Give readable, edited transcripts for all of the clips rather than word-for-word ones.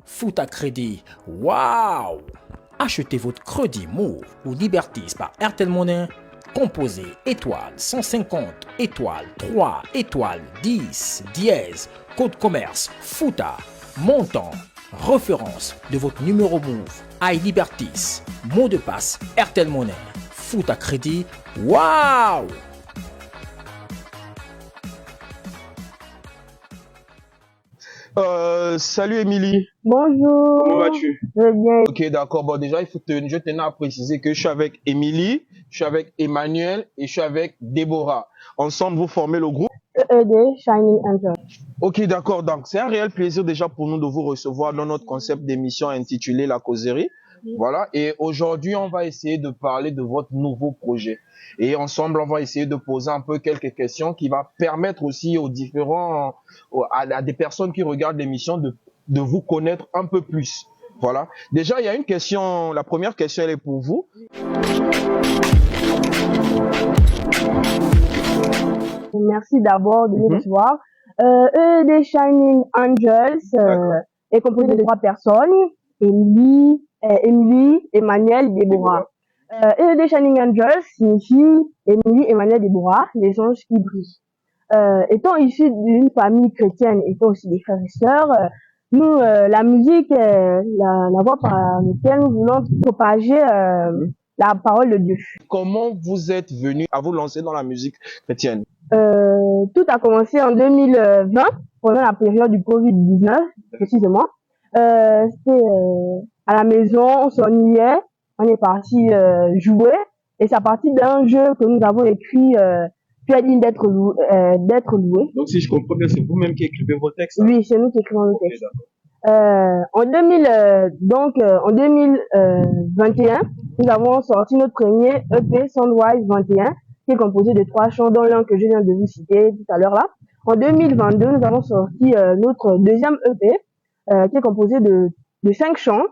Foot à crédit, waouh! Achetez votre crédit Move ou Liberties par Airtel Money. Composez étoile 150 étoile 3 étoile 10 dièse code commerce FOOTA montant référence de votre numéro Move iLiberties mot de passe Airtel Money Foot à crédit, waouh! Salut Émilie. Bonjour. Comment vas-tu? Je vais bien. Ok, d'accord. Bon, déjà, je tenais à préciser que je suis avec Émilie, je suis avec Emmanuel et je suis avec Déborah. Ensemble, vous formez le groupe EED Shining Angel. Ok, d'accord. Donc, c'est un réel plaisir déjà pour nous de vous recevoir dans notre concept d'émission intitulé La Causerie. Voilà. Et aujourd'hui, on va essayer de parler de votre nouveau projet. Et ensemble, on va essayer de poser un peu quelques questions qui va permettre aussi aux différents, à des personnes qui regardent l'émission de vous connaître un peu plus. Voilà. Déjà, il y a une question. La première question, elle est pour vous. Merci d'abord de nous recevoir. EED Shining Angels est composé de 3 personnes. Émilie, Emmanuel, Déborah. EED Shining Angels signifie Émilie, Emmanuel, Déborah, les anges qui brillent. Étant issus d'une famille chrétienne, étant aussi des frères et sœurs, nous, la musique est la voie par laquelle nous voulons propager la parole de Dieu. Comment vous êtes venu à vous lancer dans la musique chrétienne? Tout a commencé en 2020, pendant la période du Covid-19, précisément. C'était à la maison, on s'ennuyait, on est parti jouer, et c'est à partir d'un jeu que nous avons écrit, Tu as dit d'être loué. Donc, si je comprends bien, c'est vous-même qui écrivez vos textes? Hein? Oui, c'est nous qui écrivons le texte. En 2021, nous avons sorti notre premier EP Soundwise 21, qui est composé de 3 chants, dont l'un que je viens de vous citer tout à l'heure là. En 2022, nous avons sorti notre deuxième EP, qui est composé de 5 chants.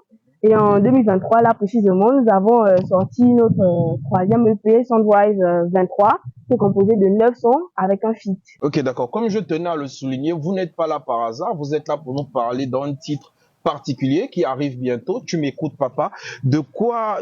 Et en 2023, là précisément, nous avons sorti notre troisième EP Soundwise 23, qui est composé de 9 sons avec un feat. Ok, d'accord. Comme je tenais à le souligner, vous n'êtes pas là par hasard. Vous êtes là pour nous parler d'un titre particulier qui arrive bientôt. Tu m'écoutes, papa. De quoi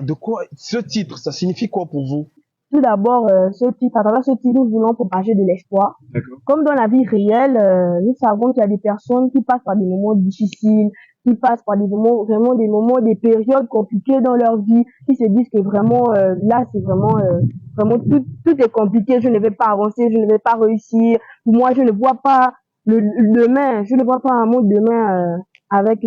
ce titre, ça signifie quoi pour vous? Tout d'abord, à travers ce titre, nous voulons propager de l'espoir. Comme dans la vie réelle, nous savons qu'il y a des personnes qui passent par des moments difficiles, qui passent par des moments, vraiment des moments, des périodes compliquées dans leur vie, qui se disent que vraiment, là, c'est vraiment, vraiment tout est compliqué, je ne vais pas avancer, je ne vais pas réussir. Pour moi, je ne vois pas le demain, je ne vois pas un monde demain avec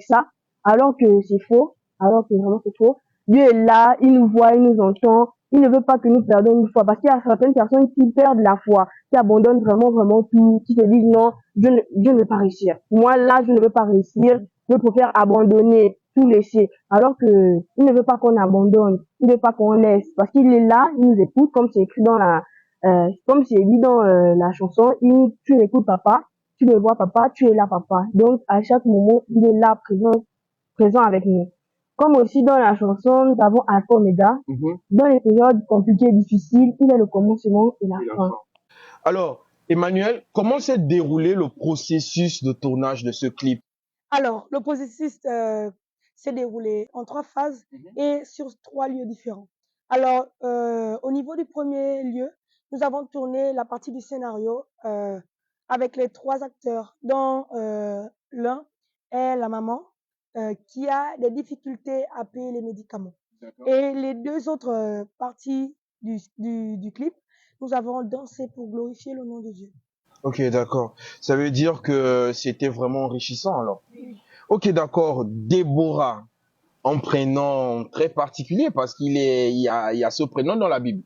ça, alors que c'est faux, alors que vraiment c'est faux. Dieu est là, il nous voit, il nous entend. Il ne veut pas que nous perdions une foi, parce qu'il y a certaines personnes qui perdent la foi, qui abandonnent vraiment tout, qui se disent non, je ne vais pas réussir. Moi, là, je ne veux pas réussir, je préfère abandonner, tout laisser. Alors que, il ne veut pas qu'on abandonne, il ne veut pas qu'on laisse, parce qu'il est là, il nous écoute, comme c'est écrit dans comme c'est dit dans la chanson, tu écoutes papa, tu le vois papa, tu es là papa. Donc, à chaque moment, il est là, présent avec nous. Comme aussi dans la chanson, nous avons Alpha Omega. Dans les périodes compliquées et difficiles, il est le commencement et la fin. Alors, Emmanuel, comment s'est déroulé le processus de tournage de ce clip? Alors, le processus s'est déroulé en 3 phases et sur 3 lieux différents. Alors, au niveau du premier lieu, nous avons tourné la partie du scénario avec les 3 acteurs, dont l'un est la maman qui a des difficultés à payer les médicaments. Et les 2 autres parties du clip, nous avons dansé pour glorifier le nom de Dieu. Ok, d'accord. Ça veut dire que c'était vraiment enrichissant alors. Ok, d'accord. Déborah, un prénom très particulier parce il y a ce prénom dans la Bible.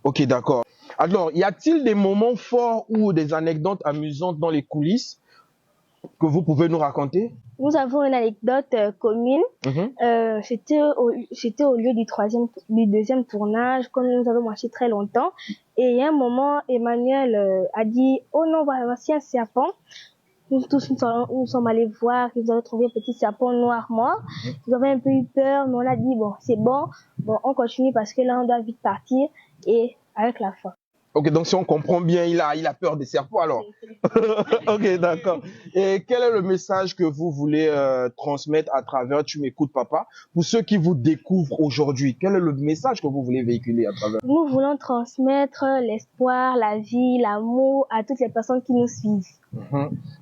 Ok, d'accord. Alors, y a-t-il des moments forts ou des anecdotes amusantes dans les coulisses que vous pouvez nous raconter? Nous avons une anecdote commune. C'était au lieu du deuxième tournage, quand nous avons marché très longtemps. Et il y a un moment, Emmanuel a dit, oh non, voici un serpent. Nous tous, nous sommes allés voir, nous avons trouvé un petit serpent noir mort. Nous avons un peu eu peur, mais on a dit, bon, c'est bon, on continue parce que là, on doit vite partir. Et avec la foi. Ok, donc si on comprend bien, il a peur des serpents alors. Ok, d'accord. Et quel est le message que vous voulez transmettre à travers Tu m'écoutes papa pour ceux qui vous découvrent aujourd'hui? Quel est le message que vous voulez véhiculer à travers? Nous voulons transmettre l'espoir, la vie, l'amour à toutes les personnes qui nous suivent.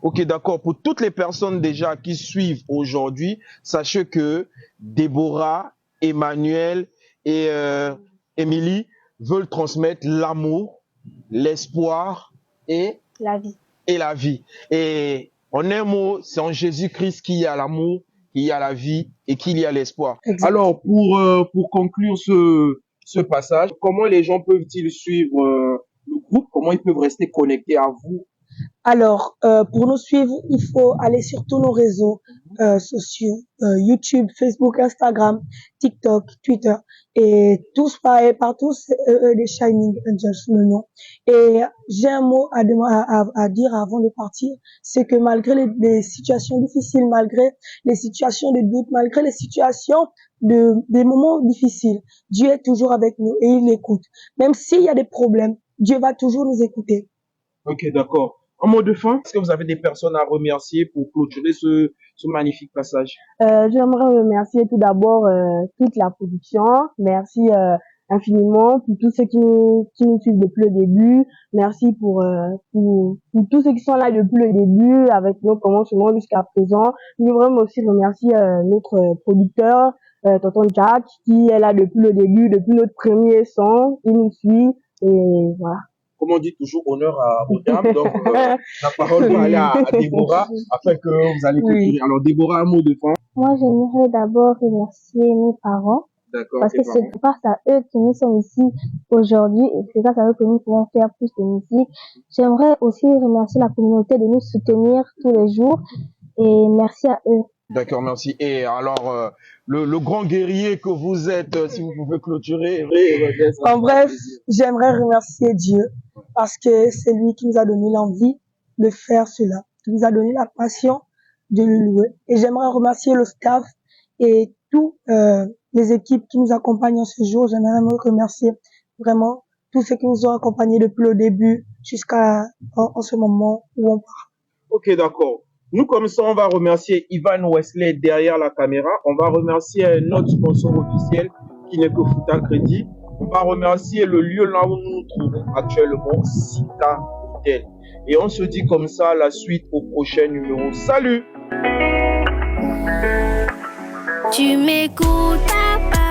Ok, d'accord. Pour toutes les personnes déjà qui suivent aujourd'hui, sachez que Déborah, Emmanuel et Émilie veulent transmettre l'amour, l'espoir et la vie. Et en un mot, c'est en Jésus-Christ qu'il y a l'amour, qu'il y a la vie et qu'il y a l'espoir. Alors, pour conclure ce passage, comment les gens peuvent-ils suivre le groupe? Comment ils peuvent rester connectés à vous? Alors, pour nous suivre, il faut aller sur tous nos réseaux sociaux, YouTube, Facebook, Instagram, TikTok, Twitter, et tous partout, c'est des Shining Angels, le nom. Et j'ai un mot à dire avant de partir, c'est que malgré les situations difficiles, malgré les situations de doute, malgré les situations des moments difficiles, Dieu est toujours avec nous et il écoute. Même s'il y a des problèmes, Dieu va toujours nous écouter. Ok, d'accord. En mot de fin, est-ce que vous avez des personnes à remercier pour clôturer ce magnifique passage? J'aimerais remercier tout d'abord toute la production. Merci infiniment pour tous ceux qui nous suivent depuis le début. Merci pour tous ceux qui sont là depuis le début avec nos commencements jusqu'à présent. Je voudrais aussi remercier notre producteur, Tonton Jack, qui est là depuis le début, depuis notre premier son. Il nous suit et voilà. Comme on dit toujours, honneur aux dames. Donc, la parole va aller à Déborah afin que vous allez conclure. Alors, Déborah, un mot de fin. Moi, j'aimerais d'abord remercier mes parents. D'accord. Parce que c'est grâce à eux que nous sommes ici aujourd'hui et c'est grâce à eux que nous pouvons faire plus de musique. J'aimerais aussi remercier la communauté de nous soutenir tous les jours et merci à eux. D'accord, merci. Et alors, le grand guerrier que vous êtes, si vous pouvez clôturer. En bref, j'aimerais remercier Dieu parce que c'est lui qui nous a donné l'envie de faire cela, qui nous a donné la passion de le louer. Et j'aimerais remercier le staff et tous les équipes qui nous accompagnent en ce jour. J'aimerais remercier vraiment tous ceux qui nous ont accompagnés depuis le début jusqu'à en ce moment où on part. Ok, d'accord. Nous, comme ça, on va remercier Ivan Wesley derrière la caméra. On va remercier notre sponsor officiel qui n'est que Fouta Crédit. On va remercier le lieu là où nous nous trouvons actuellement, Sita Hotel. Et on se dit comme ça la suite au prochain numéro. Salut! Tu m'écoutes, papa.